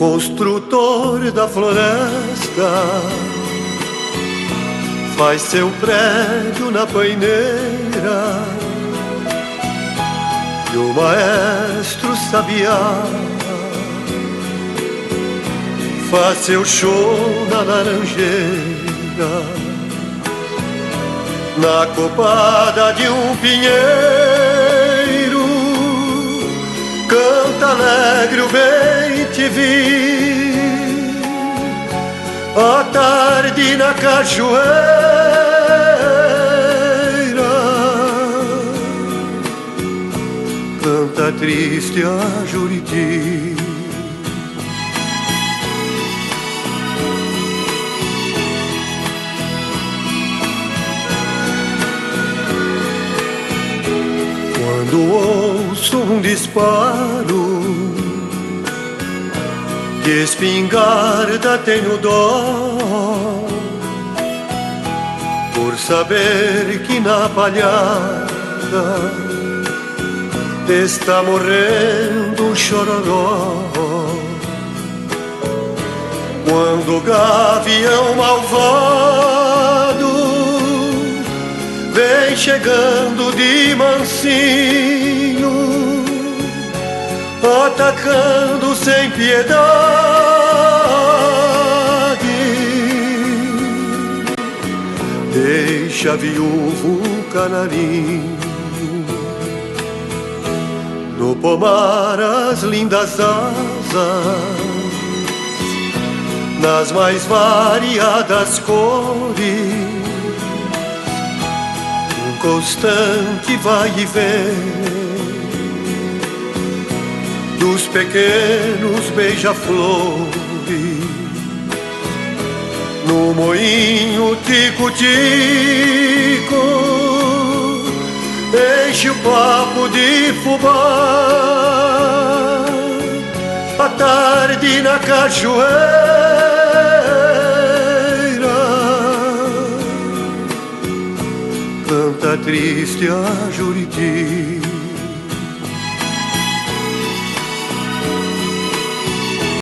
construtor da floresta faz seu prédio na paineira, e o maestro sabiá faz seu show na laranjeira, na copada de um pinheiro. Canta alegre o bem-te-vi, à tarde na cachoeira. Canta triste a Juriti. Quando ouço um disparo, de espingarda tenho dó, por saber que na palhada está morrendo um chororó. Quando o gavião malvado vem chegando de mansinho, atacando sem piedade, deixa viúvo o canarinho no pomar as lindas asas, nas mais variadas cores, um constante vai e vem dos pequenos beija-flores. No moinho tico-tico enche o papo de fubá, à tarde na cachoeira. Canta triste a Juriti.